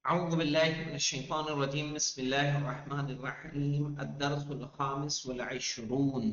أعوذ بالله من الشيطان الرجيم بسم الله الرحمن الرحيم الدرس الخامس والعشرون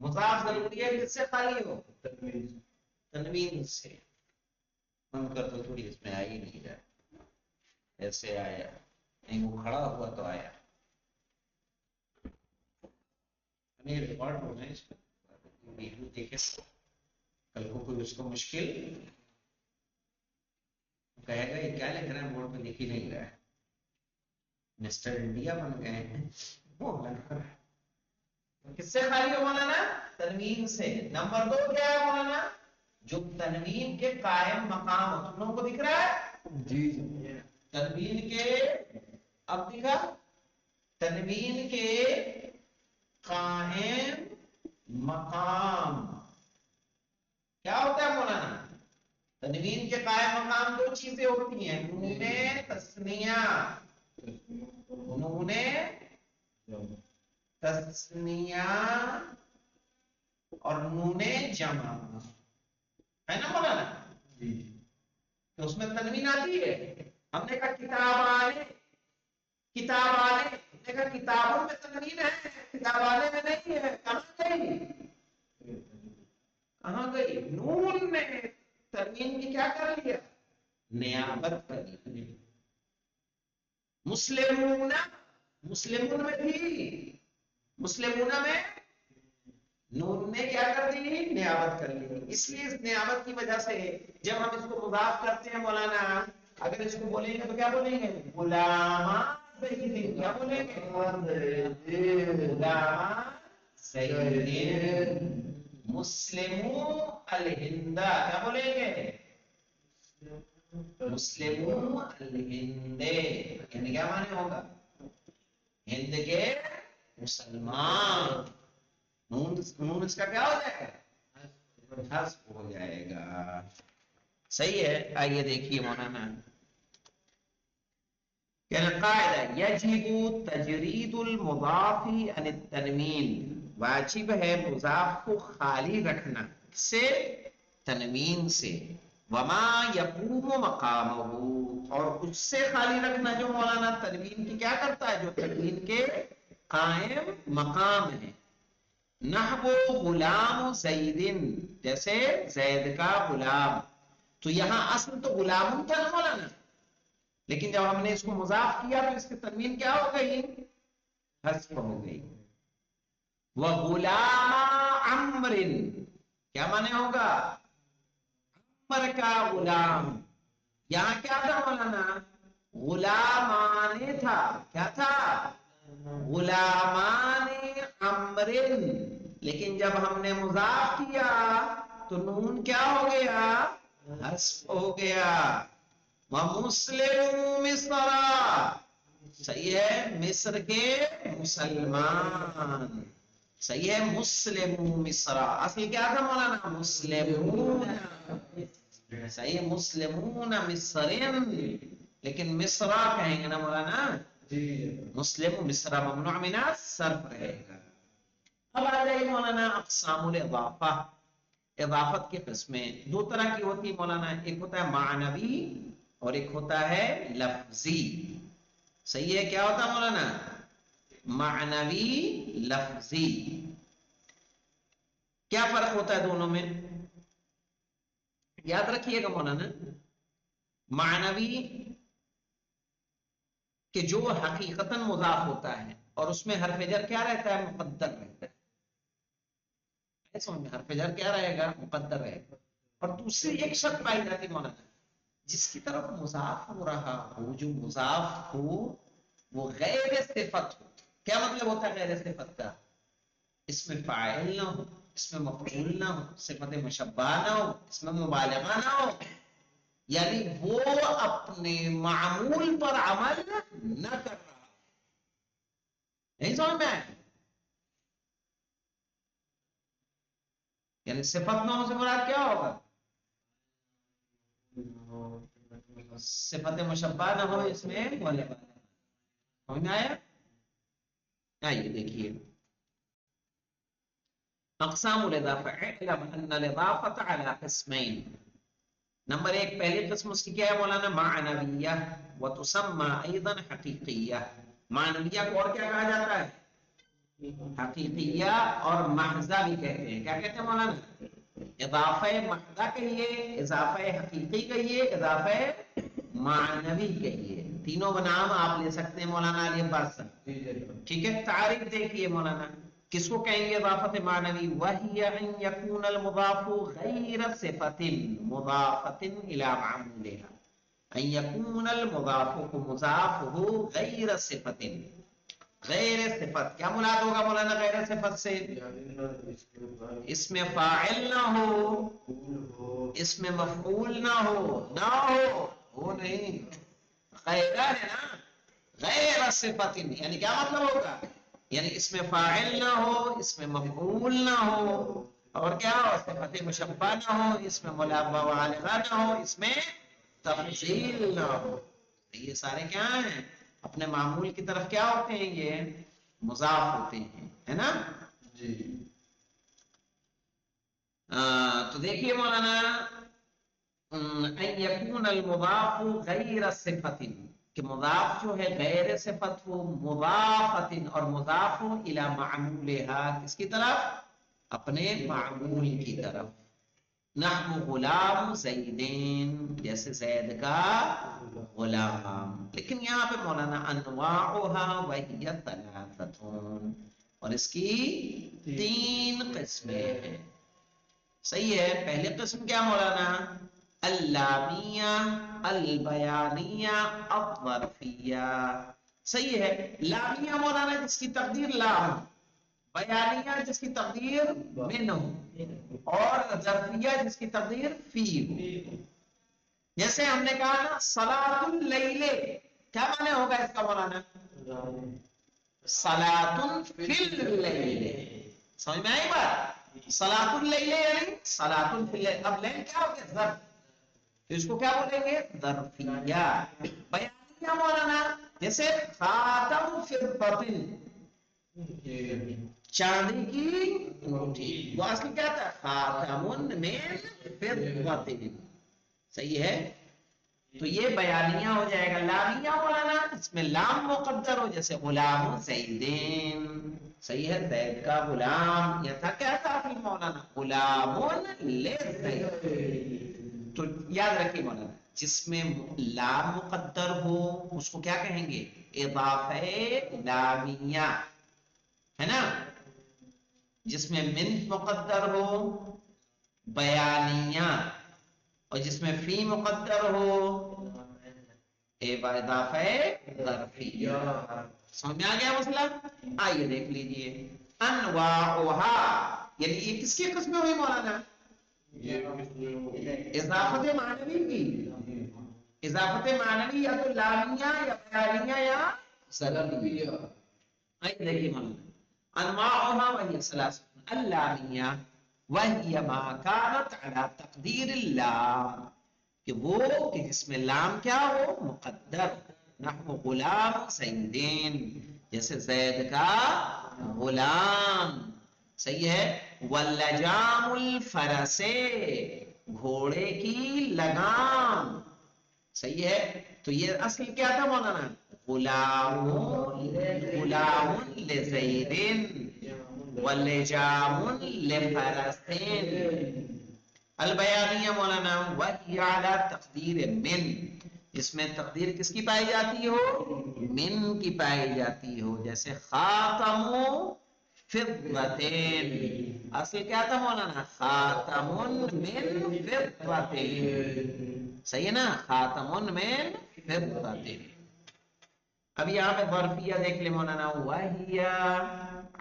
مضاف ضروری ہے کس سے خالی ہو؟ تنوین سے. من کر تو تھوڑی اس میں آ ہی نہیں جائے. ایسے آیا نہیں، وہ کھڑا ہوا تو آیا. ریکارڈ ہو جائے اس کا ویڈیو دیکھے کل کو کوئی اس کو مشکل کہے گا یہ کیا لکھ رہا ہے بورڈ پہ، لکھ ہی نہیں رہا ہے. مسٹر انڈیا بن گئے ہیں. کس سے خالی ہو مولانا؟ تنوین سے. نمبر 2 کیا ہے مولانا؟ جو تنوین کے قائم مقام ہو. تم لوگوں کو دکھ رہا ہے؟ جی تنوین کے، اب دکھا، تنوین کے قائم مقام کیا ہوتا ہے مولانا؟ تنوین کے قائم مقام 2 چیزیں ہوتی ہیں، نون تثنیہ، نون تثنیہ اور نون جمع، ہے نا مولانا؟ تو اس میں تنوین آتی ہے. ہم نے کہا کتابانے، کتابانے، ہم نے کہا کتابوں میں تنوین ہے، کتابانے میں نہیں ہے. کہاں گئی؟ کہاں گئی؟ نون نے تنوین کی کیا کر لیا؟ نیابت کر لی. مسلمون، مسلمون میں تھی، مسلمون میں نون نے کیا کر دی؟ نیابت کر لی. اس لیے اس نیابت کی وجہ سے جب ہم اس کو مضاف کرتے ہیں مولانا، اگر اس کو بولیں گے تو کیا بولیں گے؟ غلام زید. کیا بولیں گے؟ غلام زید. مسلمو الہند. کیا بولیں گے؟ مسلمو الہند. یعنی کیا معنی ہوگا؟ ہند کے مسلمان. نون اس کا کیا ہو جائے گا؟ حذف ہو جائے گا. صحیح ہے. آئیے دیکھیے مولانا القاعدہ یجب تجرید المضاف عن التنوین. واجب ہے مضاف کو خالی رکھنا سے، تنوین سے. وما یقوم مقامہ، اور اس سے خالی رکھنا جو مولانا تنوین کی کیا کرتا ہے، جو تنوین کے قائم مقام ہے. نحو غلام زید، جیسے زید کا غلام. تو یہاں اصل تو غلام تھا نا مولانا، لیکن جب ہم نے اس کو مضاف کیا تو اس کی تنوین کیا ہو گئی؟ حذف ہو گئی. وغلام عمر، کیا معنی ہوگا؟ عمر کا غلام. یہاں کیا تھا مولانا؟ غلامان تھا. کیا تھا؟ غلامان عمر. لیکن جب ہم نے مضاف کیا تو نون کیا ہو گیا؟ حذف ہو گیا. ومسلم مصر، صحیح ہے، مصر کے مسلمان. صحیح ہے. مسلم مصر، اصل کیا تھا مولانا؟ مسلمون. صحیح ہے، مسلمون مصر، لیکن مصر کہیں گے نا مولانا؟ مسلم مصر ممنوع من الصرف رہے گا. اب آ جائیے مولانا اقسام الاضافہ. اضافت کی قسمیں 2 طرح کی ہوتی ہے مولانا. ایک ہوتا ہے معنوی اور ایک ہوتا ہے لفظی. صحیح ہے. کیا ہوتا ہے مولانا؟ معنوی، لفظی. کیا فرق ہوتا ہے دونوں میں؟ یاد رکھیے گا مولانا، معنوی کہ جو حقیقتاً مضاف ہوتا ہے اور اس میں حرف جر کیا رہتا ہے؟ مقدر رہتا ہے. سمجھ میں؟ حرف جر کیا رہے گا؟ مقدر رہے گا. اور دوسری ایک شرط پائی جاتی مولانا، جس کی طرف مضاف ہو رہا ہو، جو مضاف ہو وہ غیر صفت ہو. کیا مطلب ہوتا ہے غیر صفت کا؟ اس میں فاعل نہ ہو، اس میں مفعول نہ ہو، صفت مشبہ نہ ہو، اس میں مبالغہ نہ ہو. یعنی وہ اپنے معمول پر عمل نہ کر رہا. نہیں سمجھ میں آئے؟ یعنی صفت نہ ہو سے مراد کیا ہوگا؟ صفت مشبہ نہ ہو، اس میں مبالغہ. سمجھ میں آیا؟ آئیے دیکھیے اقسام الاضافہ. اعلم ان الاضافہ على قسمین. نمبر 1 پہلی قسم اس کی کیا ہے مولانا؟ معنویہ وتسمى ايضا حقیقیہ. معنویہ کو اور کیا کہا جاتا ہے؟ حقیقیہ اور محضہ بھی کہتے ہیں. کیا کہتے ہیں مولانا؟ اضافہ محضہ کہیے، اضافہ حقیقی کہیے، اضافہ معنوی کہیے. تینوں نام آپ لے سکتے ہیں مولانا علی عباس صاحب. ٹھیک ہے، تعریف دیکھیے مولانا. کس کو کہیں گے اضافت معنوی؟ وَهِيَ أَن يَكُونَ الْمُضَافُ غَيْرَ صِفَةٍ مُضَافَةٍ إِلَى مَعْمُولِهَا. أَن يَكُونَ الْمُضَافُ مضاف ہو غیر صفت. غیر صفت کیا مراد ہوگا مولانا غیر صفت سے؟ اس میں فاعل نہ ہو، اس میں مفعول نہ ہو وہ نہیں، غیر ہے نا، غیر صفت. یعنی کیا مطلب ہوگا؟ یعنی اس میں فاعل نہ ہو، اس میں مفعول نہ ہو، اور کیا ہو؟ صفت مشبہ نہ ہو، اس میں مبالغہ نہ ہو، اس میں تفضیل نہ ہو. یہ سارے کیا ہیں؟ اپنے معمول کی طرف کیا ہوتے ہیں؟ یہ مضاف ہوتے ہیں، ہے نا جی. تو دیکھیے مولانا، ان یکون المضاف غیر صفت، کہ مضاف جو ہے غیر صفت ہو، مضافت اور مضاف الی معمولها، کس کی طرف؟ اپنے معمول کی طرف. نحو غلام زیدین، جیسے زید کا غلام. لیکن یہاں پہ مولانا انواعها وہی ثلاثۃ، اور اس کی 3 قسمیں ہیں. صحیح ہے. پہلی قسم کیا مولانا؟ اللامیہ، البیانیہ، الظرفیہ. صحیح ہے. لامیہ مولانا جس کی تقدیر لا ہو، بیانیہ جس کی تقدیر من ہو، اور ظرفیہ جس کی تقدیر فی ہو. جیسے ہم نے کہا نا صلاۃ اللیل، کیا معنی ہوگا اس کا مولانا؟ صلاۃ فی اللیل. سمجھ میں آئی بات؟ صلاۃ اللیل یعنی صلاۃ فی اللیل. اب لیل کیا ہو گیا؟ ظرف، تو اس کو کیا بولیں گے؟ ظرفیہ. بیانیہ مولانا جیسے خاتم فضۃ، چاندی کی انگوٹھی، وہ اصل کیا تھا؟ خاتم من فضۃ. صحیح ہے. تو یہ بیانیہ ہو جائے گا. لامیہ مولانا اس میں لام مقدر ہو، جیسے غلام زیدین. صحیح ہے. زید کا غلام، یہ تھا کیا تھا فی مولانا؟ غلام لزید. تو یاد رکھیے مولانا، جس میں لام مقدر ہو اس کو کیا کہیں گے؟ اضافہ لامیہ، ہے نا. جس میں من مقدر ہو بیانیہ، اور جس میں فی مقدر ہو اضافہ ظرفیہ. سمجھ میں آ گیا مسئلہ؟ آئیے دیکھ لیجئے. انواعها، یعنی یہ کس کی قسمیں ہوئی مولانا؟ اضافت معنوی کی. اضافت معنوی یا تو لامیہ یا بیانیہ یا ظرفیہ. آئیے دیکھیے مولانا، انواعها وهي ثلاث. اللامیہ وهي ما كانت على تقدیر اللام، کہ وہ کہ جس میں لام کیا ہو؟ مقدر. نحو غلام زیدین، جیسے زید کا غلام. صحیح ہے. واللجام الفرس، گھوڑے کی لگام. صحیح ہے. تو یہ اصل کیا تھا مولانا؟ غلام، غلام لزیدین واللجام لفرسین. البیانیہ مولانا وہی اعلی تقدیر من، اس میں تقدیر کس کی پائی جاتی ہو؟ من کی پائی جاتی ہو. جیسے خاتم فضتین، اصل کیا تھا مولانا؟ خاتم من فضتین. صحیح ہے نا، خاتم من فضتین. اب یہاں پہ ظرفیہ دیکھ لیں مولانا، وہی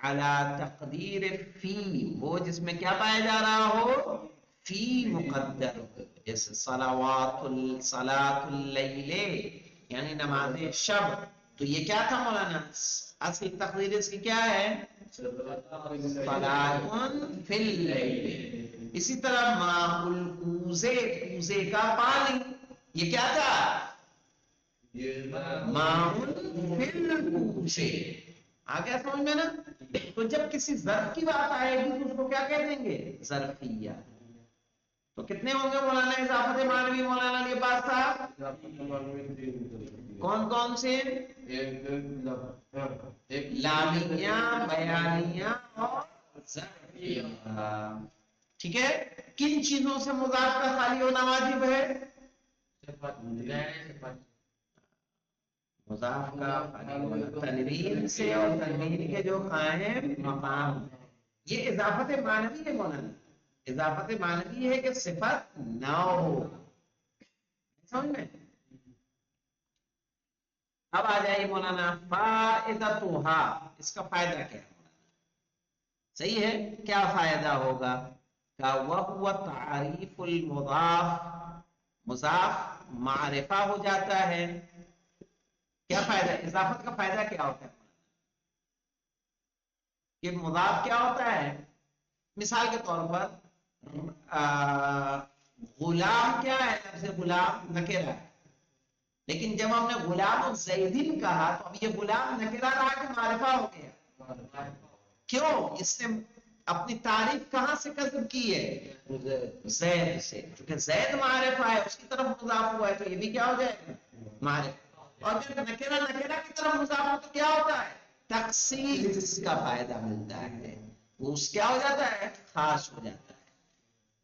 علی تقدیر فی، وہ جس میں کیا پایا جا رہا ہو؟ فی مقدر. جیسے صلاۃ اللیل یعنی نماز شب. تو یہ کیا تھا مولانا؟ اصل تقدیر اس کی کیا ہے؟ صلاۃ فی اللیل. اسی طرح ماء الکوزے، کوزے کا پانی، یہ کیا تھا؟ ماء فی الکوزے. آ گیا سمجھ میں نا؟ تو جب کسی ظرف کی بات آئے گی تو اس کو کیا کہہ دیں گے؟ ظرفیہ. تو کتنے ہوں گے مولانا اضافت معنوی مولانا کے پاس صاحب؟ کون کون سے؟ لامیہ، بیانیہ اور ظرفیہ. ٹھیک ہے. کن چیزوں سے مضاف کا خالی ہونا واجب ہے؟ مضاف کا خالی ہونا تنوین سے اور تنوین کے جو قائم مقام. یہ اضافت معنوی ہے مولانا، اضافت معنوی ہے کہ صفت نہ ہو. سمجھ میں؟ اب آ جائیے مولانا فائدتھا، اس کا فائدہ کیا ہے؟ صحیح ہے. کیا فائدہ ہوگا؟ کہ وَهُوَ تعریف المضاف، مضاف معرفہ ہو جاتا ہے. کیا فائدہ؟ اضافت کا فائدہ کیا ہوتا ہے کہ مضاف کیا ہوتا ہے؟ مثال کے طور پر غلام کیا ہے؟ لفظ غلام نکرہ ہے، لیکن جب ہم نے غلام الزیدین کہا تو اب یہ غلام نکرہ رہا کہ معرفہ ہو گیا. کیوں؟ اس نے اپنی تعریف کہاں سے قصد کی ہے؟ زید سے. کیونکہ زید معرفہ ہے، اس کی طرف مضاف ہوا ہے تو یہ بھی کیا ہو جائے گا؟ معرفہ. اور جب نکرہ نکرہ کی طرف مضاف ہو تو کیا ہوتا ہے؟ تخصیص کا فائدہ ملتا ہے. وہ اس کیا ہو جاتا ہے؟ خاص ہو جاتا ہے.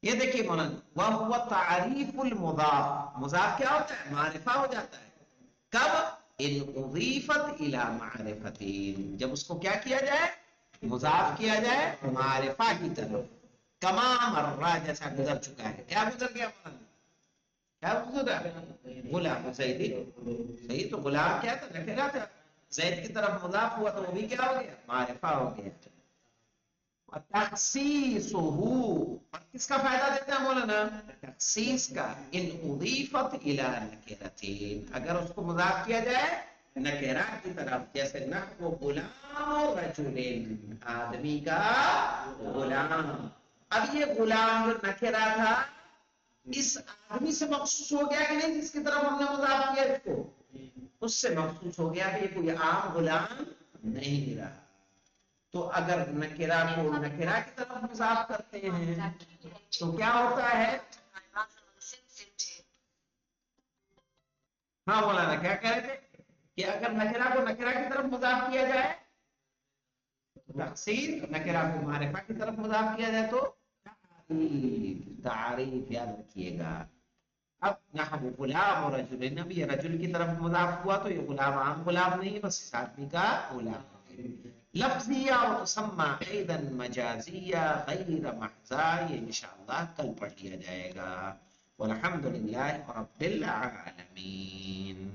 یہ دیکھیے مولانا، وَهُوَ تَعْرِيفُ الْمُضَافِ، مضاف کیا ہوتا ہے؟ معرفہ ہو جاتا ہے. کب؟ ان اضیفت الی معرفتین، جب اس کو کیا کیا جائے؟ مضاف کیا جائے معرفہ کی طرف. کما مرہ، جیسا گزر چکا ہے. کیا گزر گیا مولانا؟ کیا گزرا؟ غلام زیدی. صحیح. تو غلام کیا تھا؟ نکرہ تھا. زید کی طرف مضاف ہوا تو وہ بھی کیا ہو گیا؟ معرفہ ہو گیا. تخصیصہ، کس کا فائدہ دیتا ہے مولانا؟ تخصیص کا. ان اضیفت الی نکرتین، اگر اس کو مضاف کیا جائے نکرہ کی طرف. جیسے نحو غلام رجل، آدمی کا غلام. اب یہ غلام جو نکرہ تھا اس آدمی سے مخصوص ہو گیا کہ نہیں جس کی طرف ہم نے مضاف کیا اس کو؟ اس سے مخصوص ہو گیا کہ یہ کوئی عام غلام نہیں رہا. تو اگر نکرہ کو نکرہ کی طرف مضاف کرتے ہیں تو کیا ہوتا ہے؟ ہاں مولانا کیا کہہ رہے تھے کہ اگر نکرہ کو نکرہ کی طرف مضاف کیا جائے، تخصیص، نکرہ کو معرفہ کی طرف مضاف کیا جائے تو تعریف یاد رکھیے گا. اب نحو غلام اور رجل، اب یہ رجل کی طرف مضاف ہوا تو یہ غلام عام غلام نہیں ہے، بس اس آدمی کا غلام. لفظیہ و تسمى ایضا مجازیہ غیر محضہ، یہ انشاءاللہ کل پڑھ لیا جائے گا. والحمدللہ رب العالمین.